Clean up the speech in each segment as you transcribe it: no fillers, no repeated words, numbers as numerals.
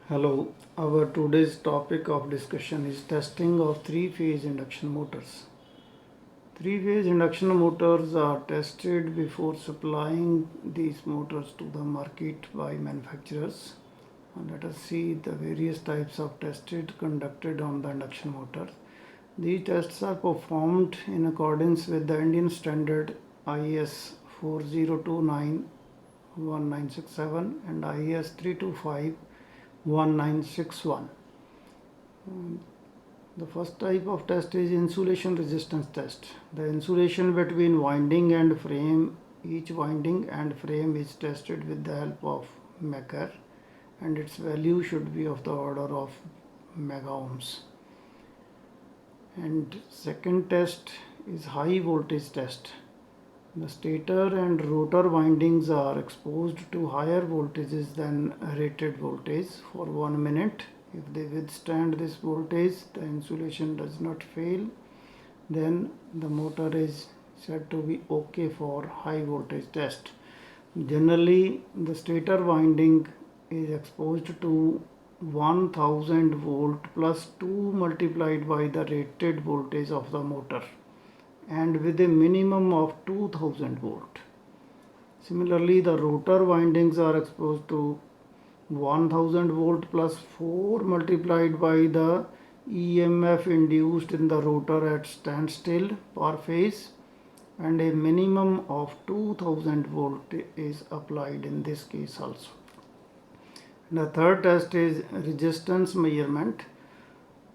Hello, our today's topic of discussion is testing of three-phase induction motors. Three-phase induction motors are tested before supplying these motors to the market by manufacturers. And let us see the various types of tests conducted on the induction motor. These tests are performed in accordance with the Indian standard IS 4029 1967 and IS 325 1961. The first type of test is insulation resistance test. The insulation between winding and frame, each winding and frame is tested with the help of Meccher, and its value should be of the order of mega ohms. And second test is high voltage test. The stator and rotor windings are exposed to higher voltages than rated voltage for 1 minute. If they withstand this voltage, the insulation does not fail, then the motor is said to be okay for high voltage test. Generally, the stator winding is exposed to 1000 volt plus 2 multiplied by the rated voltage of the motor, and with a minimum of 2000 volt. Similarly, the rotor windings are exposed to 1000 volt plus 4 multiplied by the EMF induced in the rotor at standstill per phase, and a minimum of 2000 volt is applied in this case also. The third test is resistance measurement.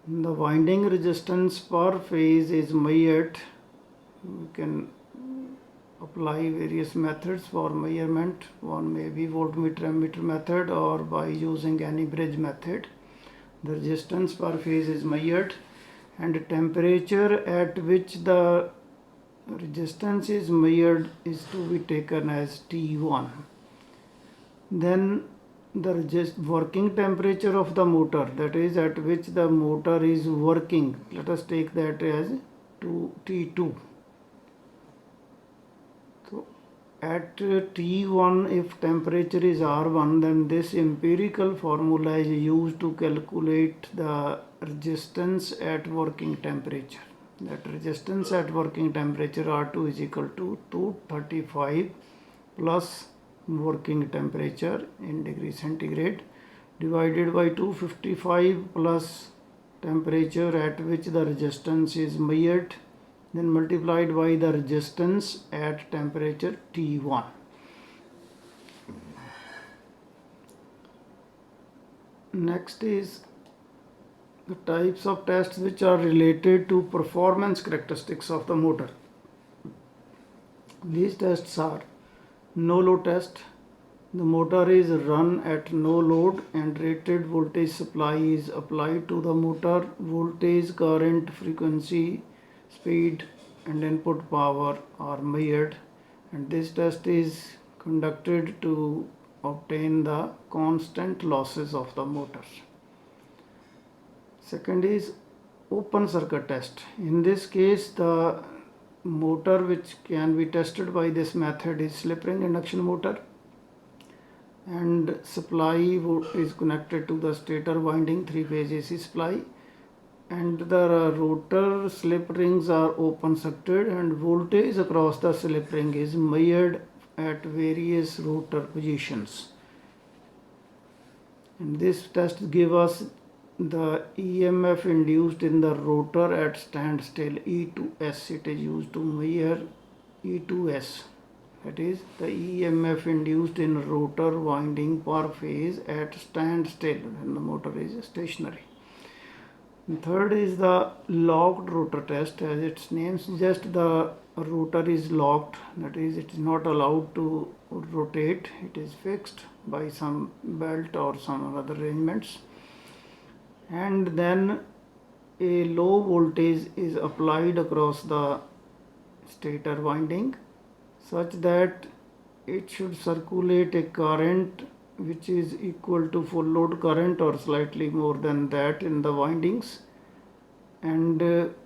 The winding resistance per phase is measured. We can apply various methods for measurement. One may be voltmeter ammeter method or by using any bridge method. The resistance per phase is measured, and the temperature at which the resistance is measured is to be taken as T1. Then the working temperature of the motor, that is at which the motor is working, let us take that as T2. So at T1, if temperature is R1, then this empirical formula is used to calculate the resistance at working temperature. That resistance at working temperature R2 is equal to 235 plus working temperature in degree centigrade divided by 255 plus temperature at which the resistance is measured, then multiplied by the resistance at temperature T1. Next is the types of tests which are related to performance characteristics of the motor. These tests are no load test. The motor is run at no load and rated voltage supply is applied to the motor. Voltage, current, frequency, speed and input power are measured, and this test is conducted to obtain the constant losses of the motor. Second is open circuit test. In this case, the motor which can be tested by this method is slip ring induction motor, and supply is connected to the stator winding 3-phase AC supply, and the rotor slip rings are open circuited, and voltage across the slip ring is measured at various rotor positions. And this test gives us the EMF induced in the rotor at standstill, E2S. It is used to measure E2S, that is the EMF induced in rotor winding per phase at standstill when the motor is stationary. And third is the locked rotor test. As its name suggests, the rotor is locked, that is it is not allowed to rotate. It is fixed by some belt or some other arrangements, and then a low voltage is applied across the stator winding such that it should circulate a current which is equal to full load current or slightly more than that in the windings, and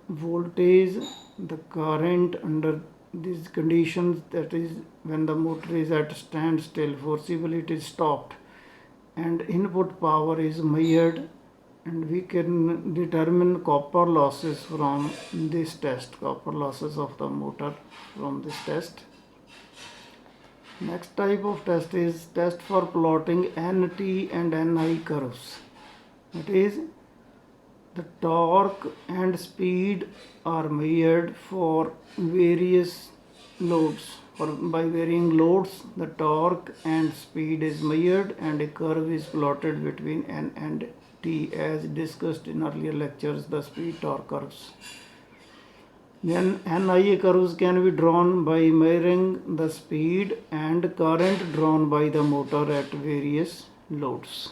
voltage, the current under these conditions, that is when the motor is at standstill, forcibly it is stopped, and input power is measured, and we can determine copper losses from this test, copper losses of the motor from this test. Next type of test is test for plotting NT and NI curves. That is, the torque and speed are measured for various loads. By varying loads, the torque and speed is measured and a curve is plotted between N and T, as discussed in earlier lectures, the speed torque curves. Then NIA curves can be drawn by measuring the speed and current drawn by the motor at various loads.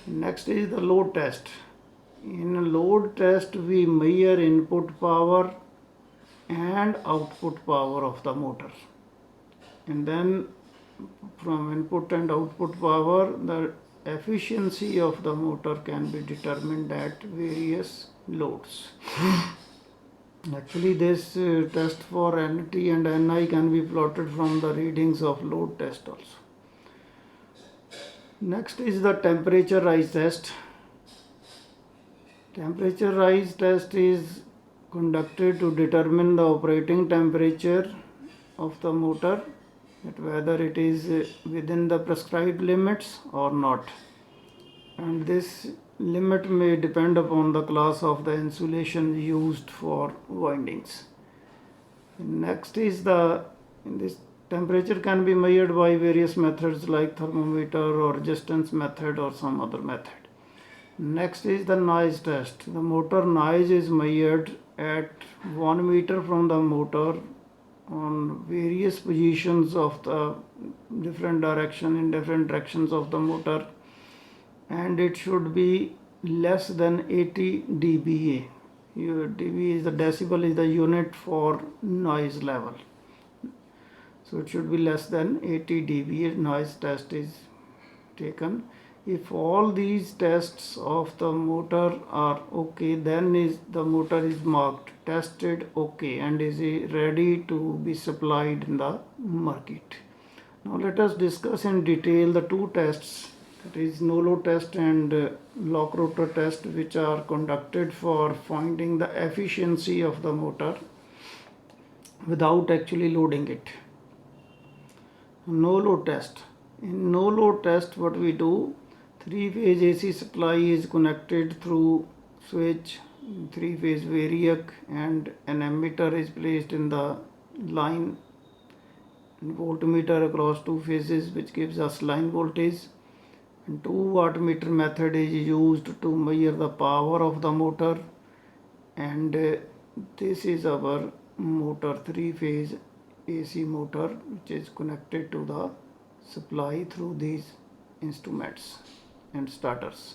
Next is the load test. In a load test, we measure input power and output power of the motor. And then from input and output power, the efficiency of the motor can be determined at various loads. Actually, this test for NT and NI can be plotted from the readings of load test also. Next is the temperature rise test. Temperature rise test is conducted to determine the operating temperature of the motor, that whether it is within the prescribed limits or not. And this limit may depend upon the class of the insulation used for windings. Next is this temperature can be measured by various methods like thermometer or resistance method or some other method. Next is the noise test. The motor noise is measured at 1 meter from the motor on various positions of the different directions of the motor, and it should be less than 80 dBA. dB is the decibel is the unit for noise level. So it should be less than 80 dBA. Noise test is taken. If all these tests of the motor are okay, then the motor is marked tested okay and is ready to be supplied in the market. Now let us discuss in detail the two tests, that is no load test and lock rotor test, which are conducted for finding the efficiency of the motor without actually loading it. No load test. In no load test, what we do, 3-phase AC supply is connected through switch, 3-phase variac, and an ammeter is placed in the line, voltmeter across two phases, which gives us line voltage, and 2 wattmeter method is used to measure the power of the motor, and this is our motor, 3-phase AC motor, which is connected to the supply through these instruments and starters.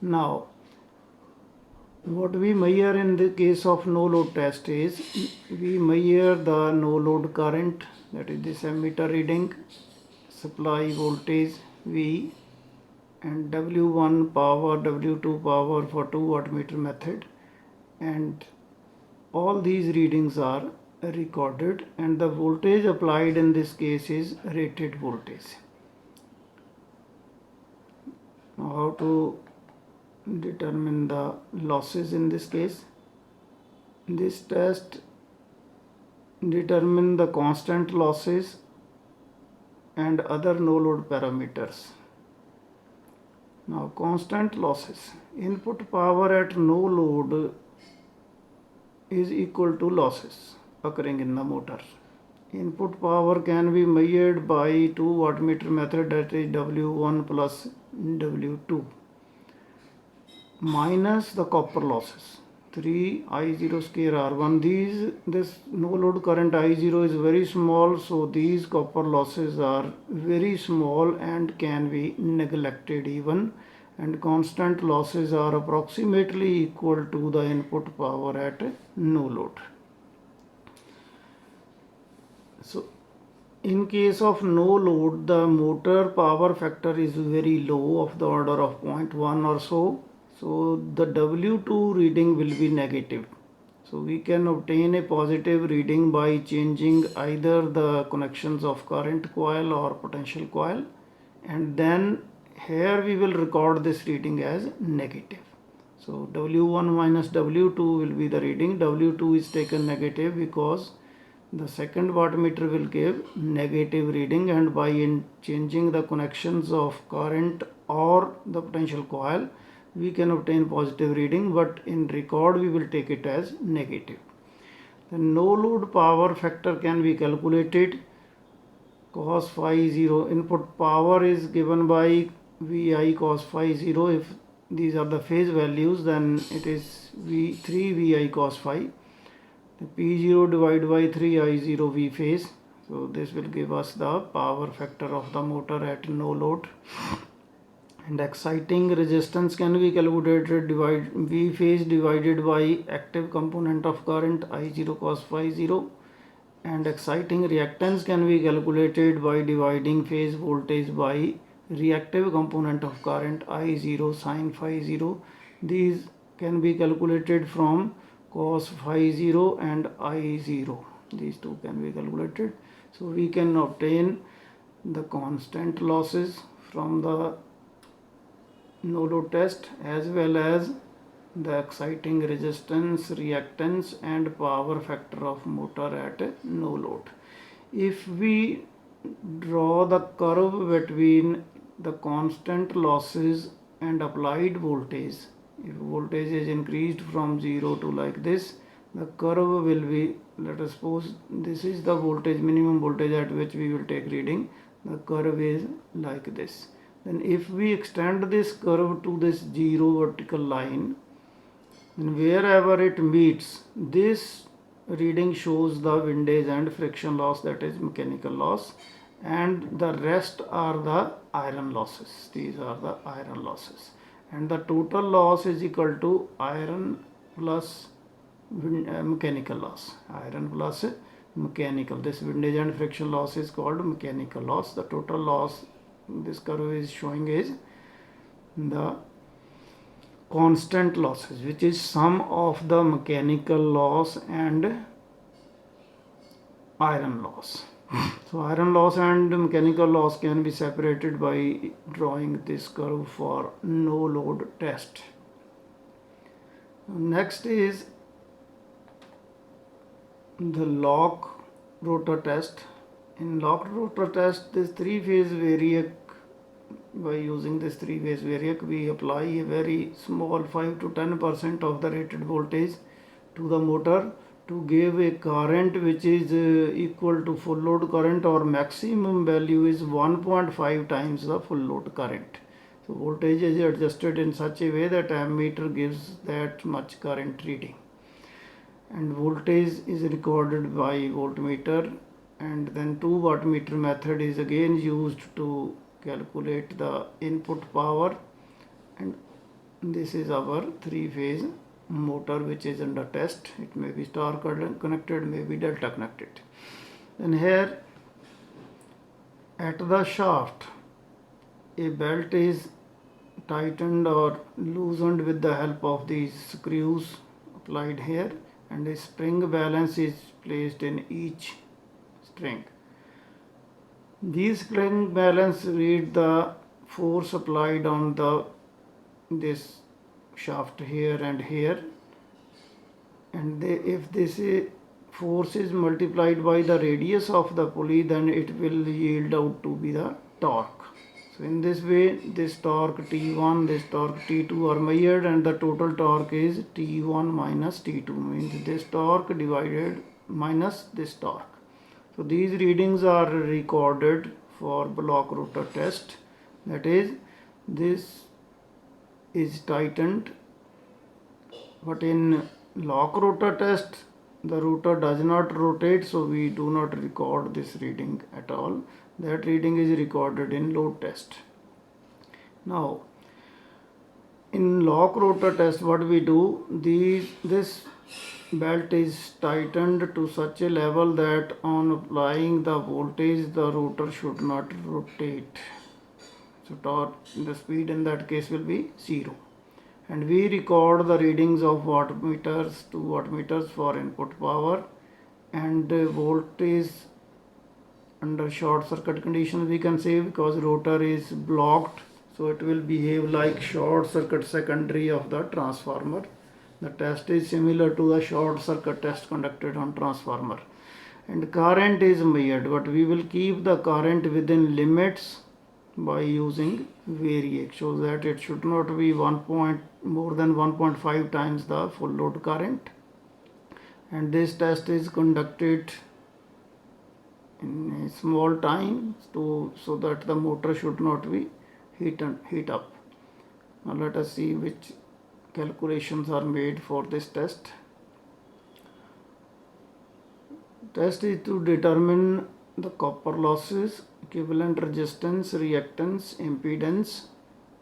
Now, what we measure in the case of no load test is, we measure the no load current, that is this ammeter reading, supply voltage V, and W1 power, W2 power for 2 wattmeter method, and all these readings are recorded, and the voltage applied in this case is rated voltage. Now how to determine the losses in this case? This test determine the constant losses and other no load parameters. Now constant losses, input power at no load is equal to losses occurring in the motor. Input power can be measured by 2 wattmeter method, that is W1 plus W2, minus the copper losses, 3 I0 square R1. This no load current I0 is very small, so these copper losses are very small and can be neglected even, and constant losses are approximately equal to the input power at no load. So in case of no load, the motor power factor is very low, of the order of 0.1 or so. So the W2 reading will be negative. So we can obtain a positive reading by changing either the connections of current coil or potential coil, and then here we will record this reading as negative. So W1 minus W2 will be the reading. W2 is taken negative because the second wattmeter will give negative reading, and by changing the connections of current or the potential coil we can obtain positive reading, but in record we will take it as negative. The no load power factor can be calculated. Cos phi 0, input power is given by Vi cos phi 0. If these are the phase values, then it is V3 Vi cos phi. The P0 divided by 3 I0 V phase. So this will give us the power factor of the motor at no load. And exciting resistance can be calculated, V phase divided by active component of current I0 cos phi 0. And exciting reactance can be calculated by dividing phase voltage by reactive component of current I0 sin phi 0. These can be calculated from cos phi 0 and I0. These two can be calculated. So we can obtain the constant losses from the no load test, as well as the exciting resistance, reactance and power factor of motor at no load. If we draw the curve between the constant losses and applied voltage, if voltage is increased from 0 to like this, the curve will be, let us suppose this is the voltage, minimum voltage at which we will take reading. The curve is like this. Then if we extend this curve to this 0 vertical line, then wherever it meets, this reading shows the windage and friction loss, that is mechanical loss, and the rest are the iron losses. These are the iron losses, and the total loss is equal to iron plus mechanical loss. Iron plus mechanical. This windage and friction loss is called mechanical loss. The total loss this curve is showing is the constant losses, which is sum of the mechanical loss and iron loss. So iron loss and mechanical loss can be separated by drawing this curve for no load test. Next is the lock rotor test. In locked rotor test, this three-phase variac, by using this three-phase variac, we apply a very small 5 to 10% of the rated voltage to the motor to give a current which is equal to full load current, or maximum value is 1.5 times the full load current. So voltage is adjusted in such a way that ammeter gives that much current reading, and voltage is recorded by voltmeter, and then 2 wattmeter method is again used to calculate the input power. And this is our three-phase motor which is under test. It may be star connected, may be delta connected. Then here at the shaft, a belt is tightened or loosened with the help of these screws applied here, and a spring balance is placed in each string. These spring balance read the force applied on this shaft here and here, and if this force is multiplied by the radius of the pulley, then it will yield out to be the torque. So in this way, this torque T1, this torque T2 are measured, and the total torque is T1 minus T2, means this torque divided minus this torque. So these readings are recorded for block rotor test, that is, this is tightened, but in lock rotor test the rotor does not rotate, so we do not record this reading at all. That reading is recorded in load test. Now in lock rotor test, what we do, this belt is tightened to such a level that on applying the voltage the rotor should not rotate. So the speed in that case will be 0. And we record the readings of wattmeters, 2 wattmeters for input power, and voltage under short circuit conditions we can say, because rotor is blocked, So it will behave like short circuit secondary of the transformer. The test is similar to the short circuit test conducted on transformer. And current is measured, but we will keep the current within limits by using variac, so that it should not be more than 1.5 times the full load current. And this test is conducted in a small time so that the motor should not be heat up. Now let us see which calculations are made for this test. Test is to determine the copper losses, equivalent resistance, reactance, impedance,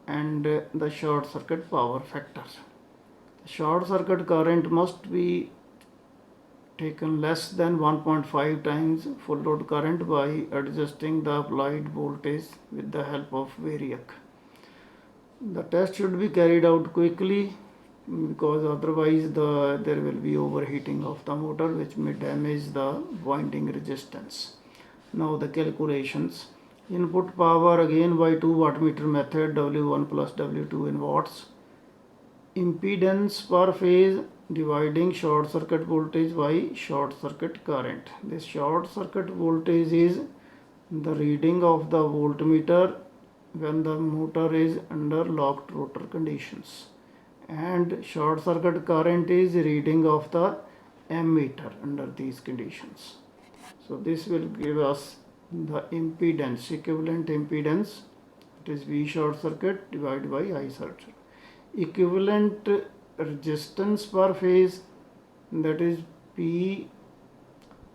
and the short circuit power factor. The short circuit current must be taken less than 1.5 times full load current by adjusting the applied voltage with the help of variac. The test should be carried out quickly because otherwise there will be overheating of the motor, which may damage the winding resistance. Now the calculations. Input power again by 2 wattmeter method, W1 plus W2 in watts. Impedance per phase dividing short circuit voltage by short circuit current. This short circuit voltage is the reading of the voltmeter when the motor is under locked rotor conditions, and short circuit current is reading of the ammeter under these conditions. So this will give us the impedance, equivalent impedance, it is V short circuit divided by I short circuit. Equivalent resistance per phase, that is P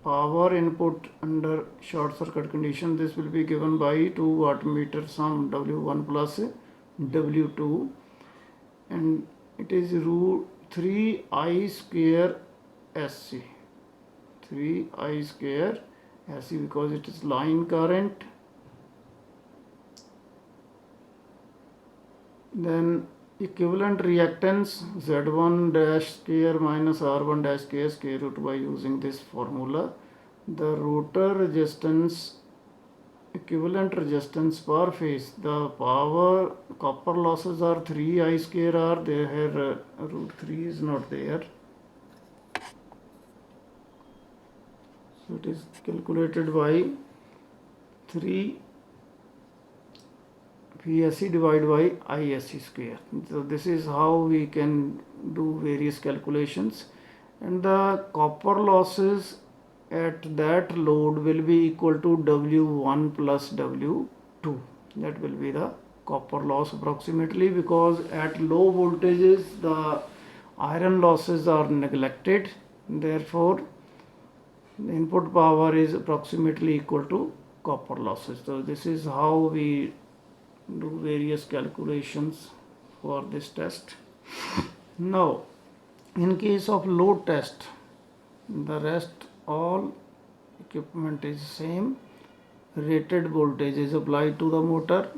power input under short circuit condition. This will be given by 2 wattmeter sum W1 plus W2, and it is root 3I square SC, 3I square SC, because it is line current. Then equivalent reactance Z1 dash square minus R1 dash square root by using this formula. The rotor resistance, equivalent resistance per phase, the power copper losses are 3I square R, there here root 3 is not there. So it is calculated by 3 VSC divided by ISC square. So this is how we can do various calculations, and the copper losses at that load will be equal to W1 plus W2. That will be the copper loss approximately, because at low voltages the iron losses are neglected, therefore the input power is approximately equal to copper losses. So this is how we do various calculations for this test. Now in case of load test, the rest all equipment is same. Rated voltage is applied to the motor,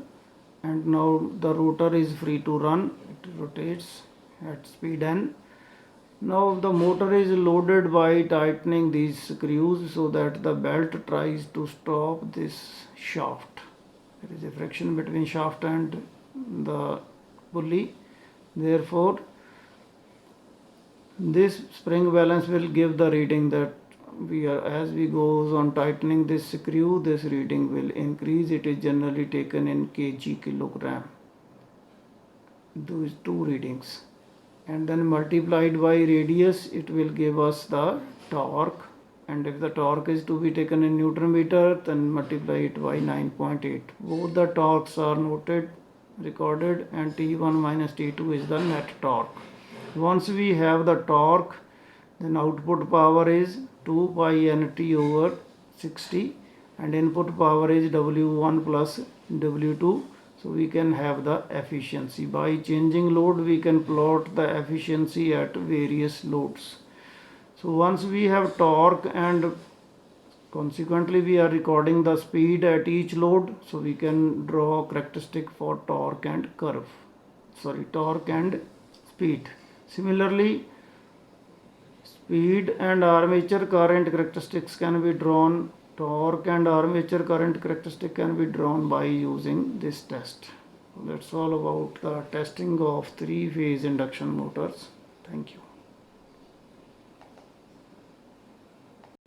and now the rotor is free to run, it rotates at speed n. Now the motor is loaded by tightening these screws so that the belt tries to stop this shaft. There is a friction between shaft and the pulley, therefore this spring balance will give the reading that as we goes on tightening this screw, this reading will increase. It is generally taken in kg, kilogram, those two readings, and then multiplied by radius, it will give us the torque, and if the torque is to be taken in Newton meter, then multiply it by 9.8. Both the torques are noted, recorded, and T1 minus T2 is the net torque. Once we have the torque, then output power is 2 pi nt over 60, and input power is W1 plus W2. So we can have the efficiency. By changing load, we can plot the efficiency at various loads. So once we have torque, and consequently we are recording the speed at each load, so we can draw characteristic for torque and torque and speed. Similarly, speed and armature current characteristics can be drawn, torque and armature current characteristic can be drawn by using this test. That's all about the testing of three-phase induction motors. Thank you.